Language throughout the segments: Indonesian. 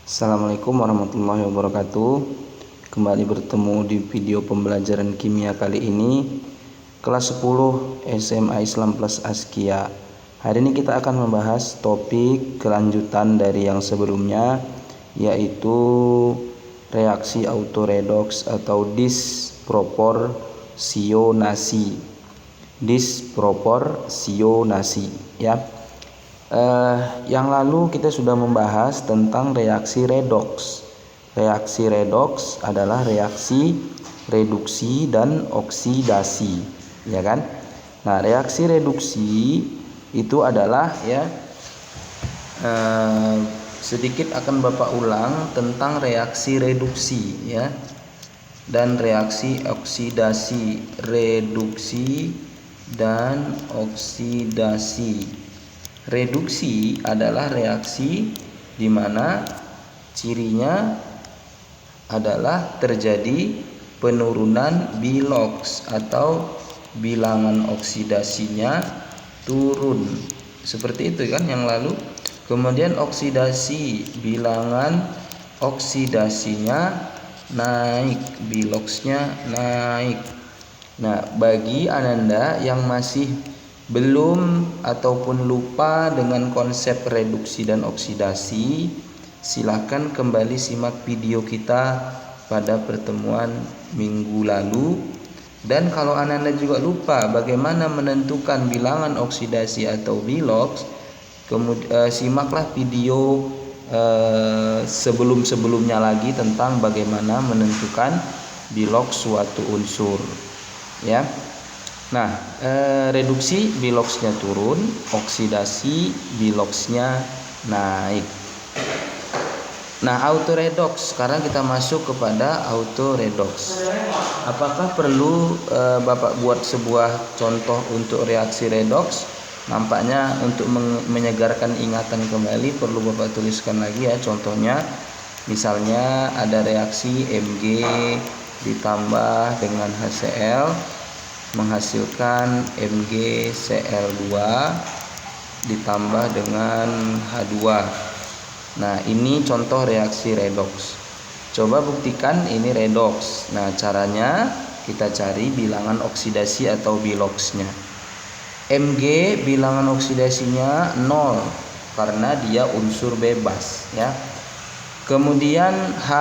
Assalamualaikum warahmatullahi wabarakatuh. Kembali bertemu di video pembelajaran kimia kali ini, kelas 10 SMA Islam Plus Askia. Hari ini kita akan membahas topik kelanjutan dari yang sebelumnya, yaitu reaksi autoredoks atau disproporsionasi. Disproporsionasi, ya. Yang lalu kita sudah membahas tentang reaksi redoks. Reaksi redoks adalah reaksi reduksi dan oksidasi, ya kan? Nah, reaksi reduksi itu adalah sedikit akan Bapak ulang tentang reaksi reduksi, ya, dan reaksi oksidasi, reduksi dan oksidasi. Reduksi adalah reaksi di mana cirinya adalah terjadi penurunan biloks atau bilangan oksidasinya turun. Seperti itu kan yang lalu. Kemudian oksidasi, bilangan oksidasinya naik, biloksnya naik. Nah, bagi Ananda yang masih belum ataupun lupa dengan konsep reduksi dan oksidasi, silakan kembali simak video kita pada pertemuan minggu lalu. Dan kalau Ananda juga lupa bagaimana menentukan bilangan oksidasi atau biloks, simaklah video sebelum-sebelumnya lagi tentang bagaimana menentukan biloks suatu unsur, ya. Nah, reduksi biloksnya turun, oksidasi biloksnya naik. Nah, autoredoks, sekarang kita masuk kepada autoredoks. Apakah perlu Bapak buat sebuah contoh untuk reaksi redoks? Nampaknya untuk menyegarkan ingatan kembali perlu Bapak tuliskan lagi, ya, contohnya. Misalnya ada reaksi Mg ditambah dengan HCl menghasilkan MgCl2 ditambah dengan H2. Nah, ini contoh reaksi redoks. Coba buktikan ini redoks. Nah, caranya kita cari bilangan oksidasi atau biloksnya. Mg bilangan oksidasinya 0 karena dia unsur bebas, ya. Kemudian H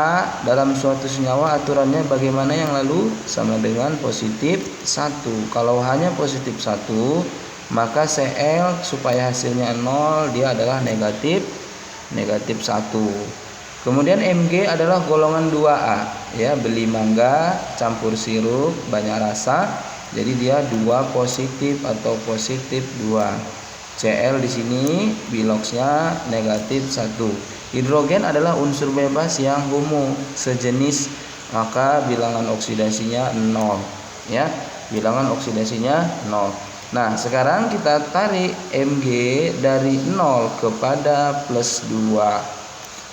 dalam suatu senyawa aturannya bagaimana yang lalu? Sama dengan positif 1. Kalau hanya positif 1, maka Cl supaya hasilnya 0 dia adalah negatif 1. Kemudian Mg adalah golongan 2A, ya, beli mangga campur sirup banyak rasa, jadi dia 2 positif atau positif 2. Cl di sini biloksnya negatif 1. Hidrogen adalah unsur bebas yang homo sejenis, maka bilangan oksidasinya 0, ya. Bilangan oksidasinya 0. Nah, sekarang kita tarik Mg dari 0 kepada plus 2.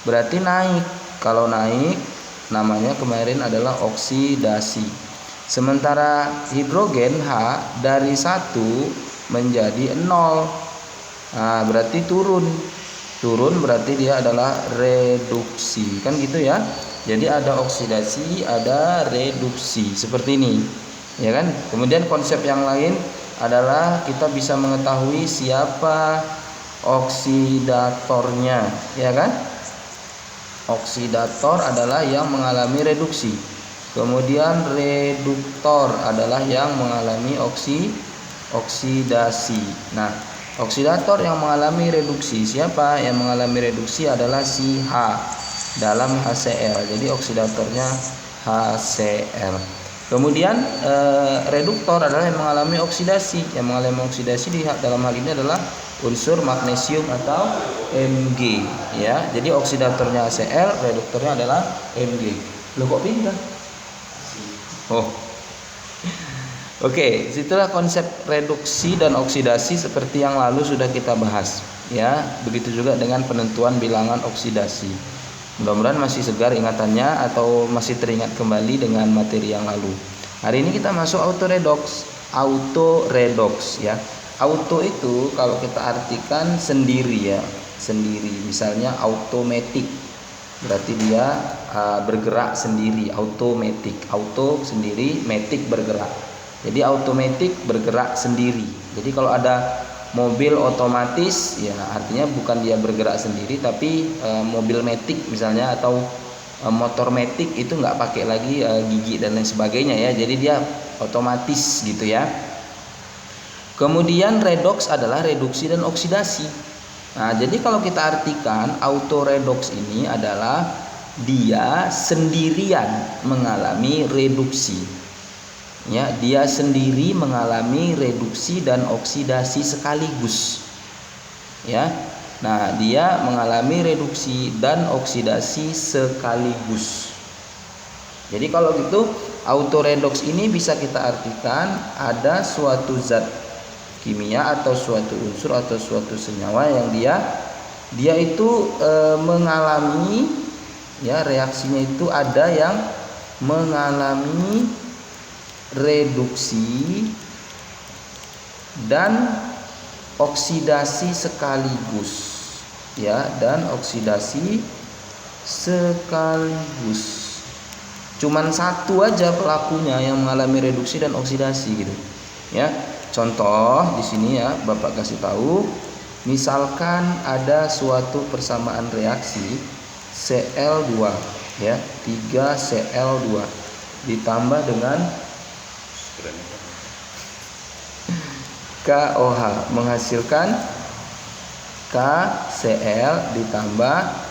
Berarti naik. Kalau naik namanya kemarin adalah oksidasi. Sementara hidrogen H dari 1 menjadi 0. Nah, berarti turun berarti dia adalah reduksi, kan gitu, ya. Jadi ada oksidasi, ada reduksi, seperti ini, ya kan. Kemudian konsep yang lain adalah kita bisa mengetahui siapa oksidatornya, ya kan. Oksidator adalah yang mengalami reduksi. Kemudian reduktor adalah yang mengalami oksidasi. Nah, oksidator yang mengalami reduksi, siapa yang mengalami reduksi adalah si H dalam HCl. Jadi oksidatornya HCl. Kemudian reduktor adalah yang mengalami oksidasi. Yang mengalami oksidasi dalam hal ini adalah unsur magnesium atau Mg, ya. Jadi oksidatornya HCl, reduktornya adalah Mg. Loh, kok pindah? Oh. Oke, situlah konsep reduksi dan oksidasi seperti yang lalu sudah kita bahas, ya. Begitu juga dengan penentuan bilangan oksidasi. Mudah-mudahan masih segar ingatannya atau masih teringat kembali dengan materi yang lalu. Hari ini kita masuk autoredoks. Autoredoks, ya. Auto itu kalau kita artikan sendiri, ya. Sendiri. Misalnya automatic. berarti dia bergerak sendiri, automatic. Auto sendiri, matic bergerak. Jadi automatic bergerak sendiri. Jadi kalau ada mobil otomatis, ya artinya bukan dia bergerak sendiri, tapi mobil matic misalnya atau motor matic itu nggak pakai lagi gigi dan lain sebagainya ya. Jadi dia otomatis gitu ya. Kemudian redox adalah reduksi dan oksidasi. Nah, jadi kalau kita artikan auto redox ini adalah dia sendirian mengalami reduksi. Ya, dia sendiri mengalami reduksi dan oksidasi sekaligus. Ya. Nah, dia mengalami reduksi dan oksidasi sekaligus. Jadi kalau gitu auto redox ini bisa kita artikan ada suatu zat kimia atau suatu unsur atau suatu senyawa yang dia itu mengalami, ya, reaksinya itu ada yang mengalami reduksi dan oksidasi sekaligus, ya, dan oksidasi sekaligus. Cuman satu aja pelakunya yang mengalami reduksi dan oksidasi gitu, ya. Contoh di sini ya, Bapak kasih tahu, misalkan ada suatu persamaan reaksi Cl2, ya, 3Cl2 ditambah dengan KOH menghasilkan KCl ditambah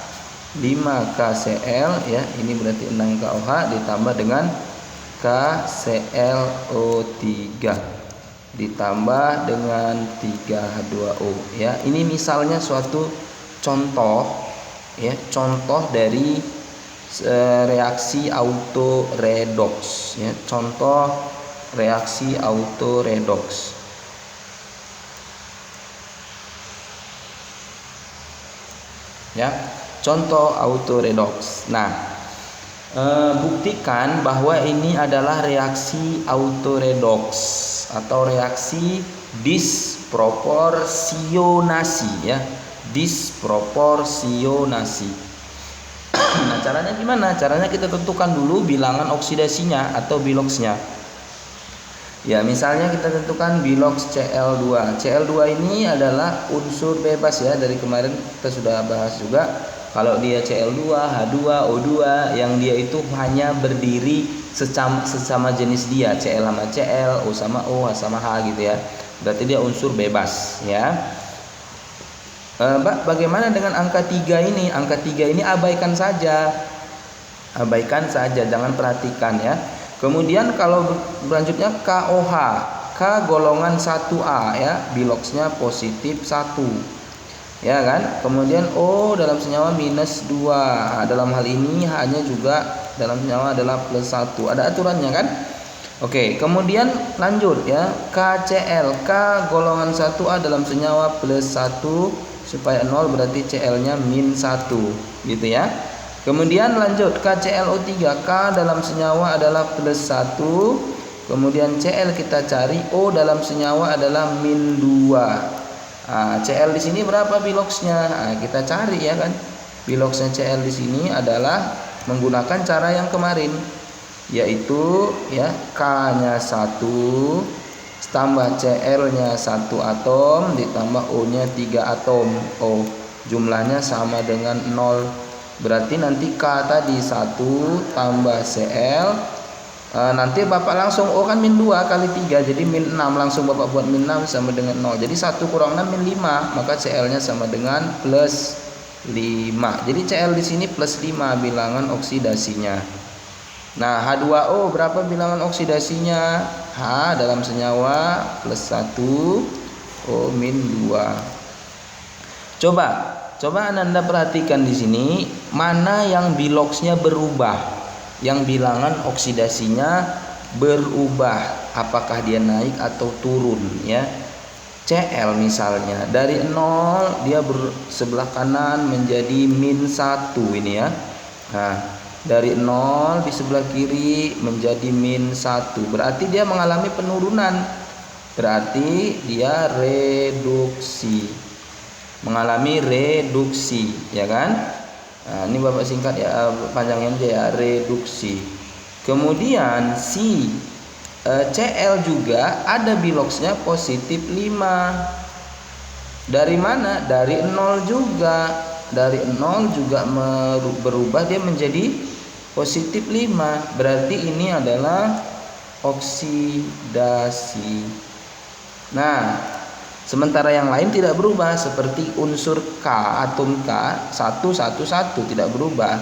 5KCl, ya, ini berarti 6KOH ditambah dengan KClO3 ditambah dengan 3H2O, ya. Ini misalnya suatu contoh, ya, contoh dari reaksi auto redox, ya, contoh reaksi auto redox. Ya, contoh auto redox. Nah, buktikan bahwa ini adalah reaksi auto redox atau reaksi disproporsionasi, ya, disproporsionasi. Nah, caranya gimana? Caranya kita tentukan dulu bilangan oksidasinya atau biloxnya. Ya, misalnya kita tentukan bilox Cl2. Cl2 ini adalah unsur bebas, ya, dari kemarin kita sudah bahas juga. Kalau dia Cl2, H2, O2 yang dia itu hanya berdiri sesama jenis dia, Cl sama Cl, O sama O, H sama H gitu ya. Berarti dia unsur bebas, ya. Bagaimana dengan angka 3 ini? Angka 3 ini abaikan saja. Abaikan saja, jangan perhatikan, ya. Kemudian kalau berlanjutnya KOH, K golongan 1A, ya, biloxnya positif 1. Ya kan? Kemudian O dalam senyawa minus 2. Dalam hal ini H-nya juga dalam senyawa adalah plus 1. Ada aturannya kan? Oke, kemudian lanjut, ya. KCl, K golongan 1A dalam senyawa plus 1 supaya 0 berarti Cl-nya min 1 gitu ya. Kemudian lanjut KClO3, K dalam senyawa adalah plus 1. Kemudian Cl kita cari, O dalam senyawa adalah min 2. Cl di sini berapa biloxnya? Kita cari, ya kan. Biloxnya Cl di sini adalah menggunakan cara yang kemarin, yaitu, ya, K-nya 1 tambah Cl-nya 1 atom ditambah O-nya 3 atom. O jumlahnya sama dengan 0. Berarti nanti K tadi 1 tambah Cl, nanti Bapak langsung O kan min 2 kali 3 jadi min 6, langsung Bapak buat min 6 sama dengan 0. Jadi 1 kurang 6 min 5, maka Cl-nya sama dengan plus 5. Jadi Cl di sini plus 5 bilangan oksidasinya. Nah, H2O berapa bilangan oksidasinya? H dalam senyawa plus 1, O min 2. Coba Anda perhatikan di sini mana yang biloxnya berubah, yang bilangan oksidasinya berubah, apakah dia naik atau turun, ya. Cl misalnya dari 0 dia sebelah kanan menjadi min 1 ini, ya. Nah, dari 0 di sebelah kiri menjadi min 1, berarti dia mengalami penurunan, berarti dia reduksi, mengalami reduksi, ya kan. Nah, ini Bapak singkat ya, panjangnya aja ya, reduksi. Kemudian si Cl juga ada biloxnya positif 5. Dari mana? Dari 0 juga. Dari 0 juga berubah dia menjadi positif 5. Berarti ini adalah oksidasi. Nah, sementara yang lain tidak berubah, seperti unsur K, atom K 111 tidak berubah.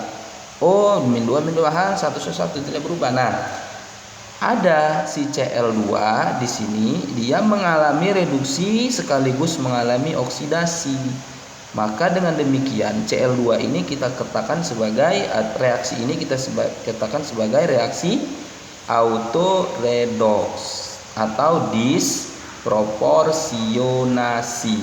O min 2 min 2H 111 tidak berubah. Nah, ada si Cl2 di sini dia mengalami reduksi sekaligus mengalami oksidasi. Maka dengan demikian Cl2 ini kita katakan sebagai reaksi ini kita katakan sebagai reaksi autoredoks atau disproporsionasi.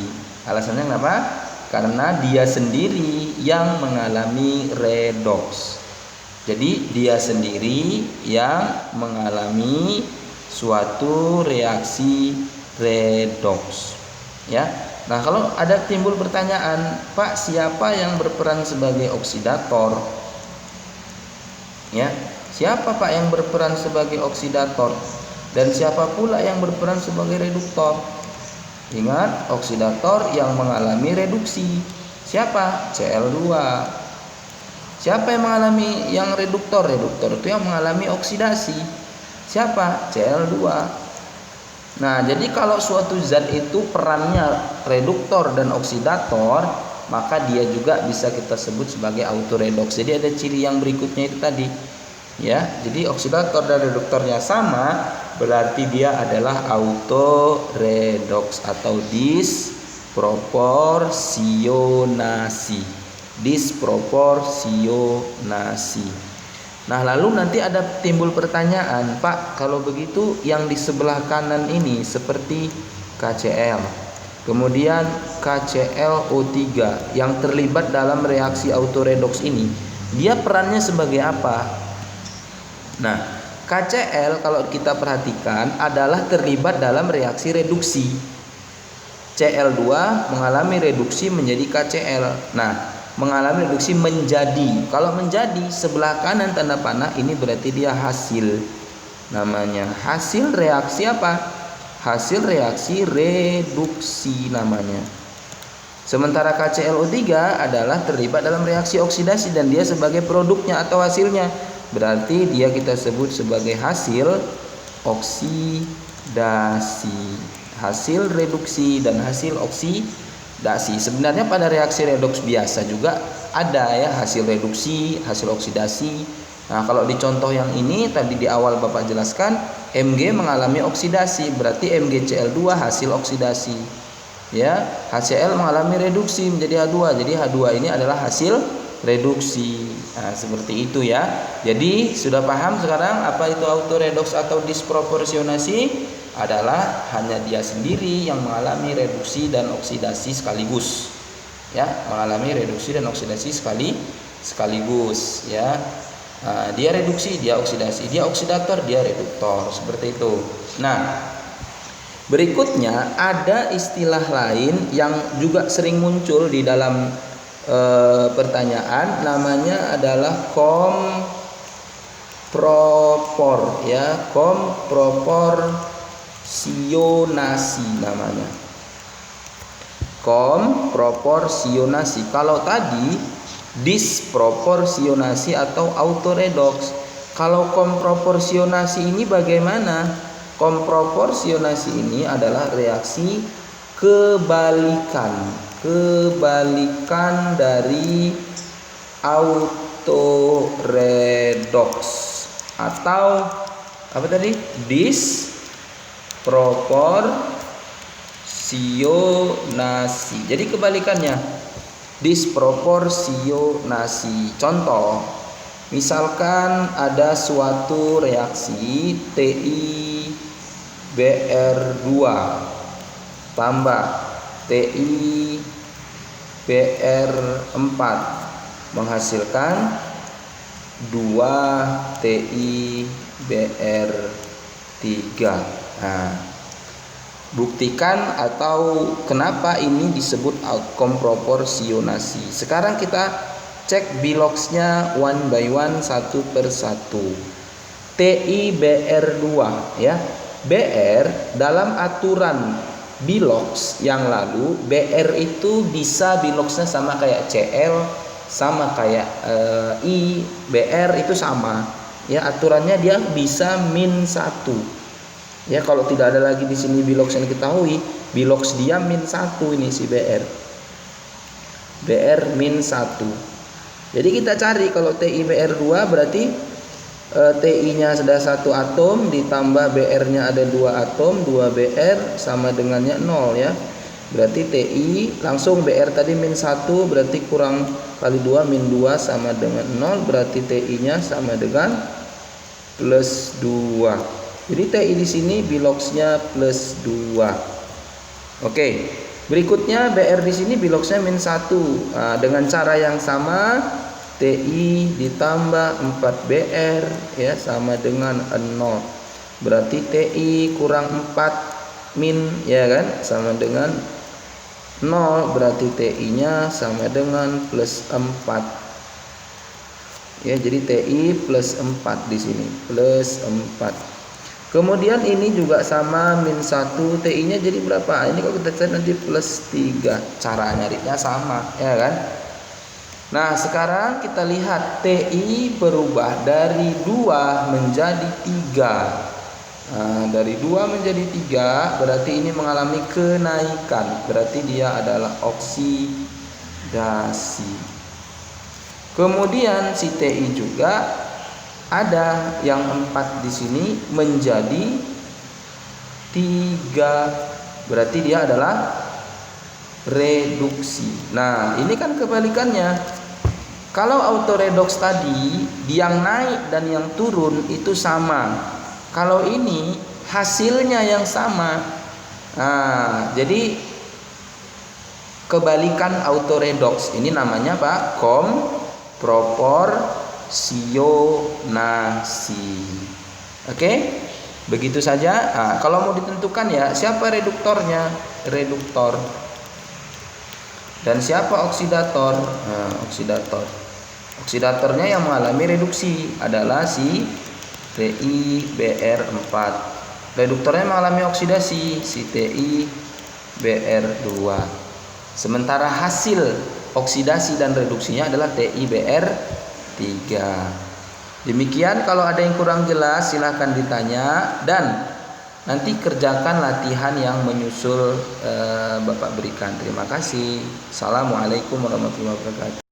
Alasannya kenapa? Karena dia sendiri yang mengalami redoks. Jadi dia sendiri yang mengalami suatu reaksi redoks. Ya. Nah, kalau ada timbul pertanyaan, Pak, siapa yang berperan sebagai oksidator? Ya, siapa Pak yang berperan sebagai oksidator? Dan siapa pula yang berperan sebagai reduktor? Ingat, oksidator yang mengalami reduksi. Siapa? Cl2. Siapa yang mengalami yang reduktor? Reduktor itu yang mengalami oksidasi. Siapa? Cl2. Nah, jadi kalau suatu zat itu perannya reduktor dan oksidator, maka dia juga bisa kita sebut sebagai autoredoks. Jadi ada ciri yang berikutnya itu tadi. Ya, jadi oksidator dan reduktornya sama, berarti dia adalah autoredoks atau disproporsionasi. Disproporsionasi. Nah, lalu nanti ada timbul pertanyaan, Pak, kalau begitu yang di sebelah kanan ini seperti KCl, kemudian KClO3 yang terlibat dalam reaksi autoredoks ini, dia perannya sebagai apa? Nah, KCl kalau kita perhatikan adalah terlibat dalam reaksi reduksi. Cl2 mengalami reduksi menjadi KCl. Nah, mengalami reduksi menjadi. Kalau menjadi sebelah kanan tanda panah ini berarti dia hasil. Namanya hasil reaksi apa? Hasil reaksi reduksi namanya. Sementara KClO3 adalah terlibat dalam reaksi oksidasi dan dia sebagai produknya atau hasilnya. Berarti dia kita sebut sebagai hasil oksidasi. Hasil reduksi dan hasil oksidasi. Sebenarnya pada reaksi redoks biasa juga ada ya hasil reduksi, hasil oksidasi. Nah, kalau di contoh yang ini tadi di awal Bapak jelaskan Mg mengalami oksidasi, berarti MgCl2 hasil oksidasi. Ya, HCl mengalami reduksi menjadi H2. Jadi H2 ini adalah hasil reduksi. Nah, seperti itu ya. Jadi sudah paham sekarang apa itu autoredoks atau disproporsionasi? Adalah hanya dia sendiri yang mengalami reduksi dan oksidasi sekaligus. Ya, mengalami reduksi dan oksidasi sekaligus ya. Nah, dia reduksi, dia oksidasi, dia oksidator, dia reduktor, seperti itu. Nah, berikutnya ada istilah lain yang juga sering muncul di dalam pertanyaan, namanya adalah kompropor ya, komproporsionasi namanya. Komproporsionasi. Kalau tadi disproporsionasi atau autoredoks. Kalau komproporsionasi ini bagaimana? Komproporsionasi ini adalah reaksi kebalikan dari autoredoks atau apa tadi? Disproporsionasi. Jadi kebalikannya disproporsionasi. Contoh, misalkan ada suatu reaksi TiBr2 tambah TiBr4 menghasilkan 2 TiBr3. Nah, buktikan atau kenapa ini disebut komproporsionasi. Sekarang kita Cek biloxnya one by one, satu per satu. TiBr2 ya. Br dalam aturan bilox yang lalu, Br itu bisa biloxnya sama kayak Cl, sama kayak I, Br itu sama. Ya, aturannya dia bisa -1. Ya, kalau tidak ada lagi di sini bilox yang diketahui, bilox dia -1 ini si Br. Br -1. Jadi kita cari kalau TiBr2 berarti Ti-nya sudah 1 atom ditambah Br-nya ada 2 atom, 2 Br sama dengannya 0 ya. Berarti Ti langsung Br tadi -1 berarti kurang kali 2 -2 sama dengan 0, berarti Ti-nya sama dengan +2. Jadi Ti di sini biloxnya +2. Oke. Berikutnya Br di sini biloxnya -1. Nah, dengan cara yang sama, Ti ditambah 4Br ya sama dengan 0. Berarti Ti kurang 4 min ya kan sama dengan 0, berarti Ti-nya sama dengan +4. Ya, jadi Ti +4 di sini, +4. Kemudian ini juga sama -1, Ti-nya jadi berapa? Ini kalau kita cari nanti +3. Cara nyarinya sama, ya kan? Nah, sekarang kita lihat Ti berubah dari 2 menjadi 3. Nah, dari 2 menjadi 3 berarti ini mengalami kenaikan. Berarti dia adalah oksidasi. Kemudian si Ti juga ada yang 4 di sini menjadi 3. Berarti dia adalah reduksi. Nah, ini kan kebalikannya. Kalau autoredox tadi yang naik dan yang turun itu sama. Kalau ini hasilnya yang sama. Nah, jadi kebalikan autoredox. Ini namanya apa? Komproporsionasi. Oke? Begitu saja. Nah, kalau mau ditentukan ya, siapa reduktornya? Reduktor. Dan siapa oksidator? Nah, oksidator. Oksidatornya yang mengalami reduksi adalah si TiBr4. Reduktornya mengalami oksidasi si TiBr2. Sementara hasil oksidasi dan reduksinya adalah TiBr3. Demikian, kalau ada yang kurang jelas silahkan ditanya dan nanti kerjakan latihan yang menyusul Bapak berikan. Terima kasih. Assalamualaikum warahmatullahi wabarakatuh.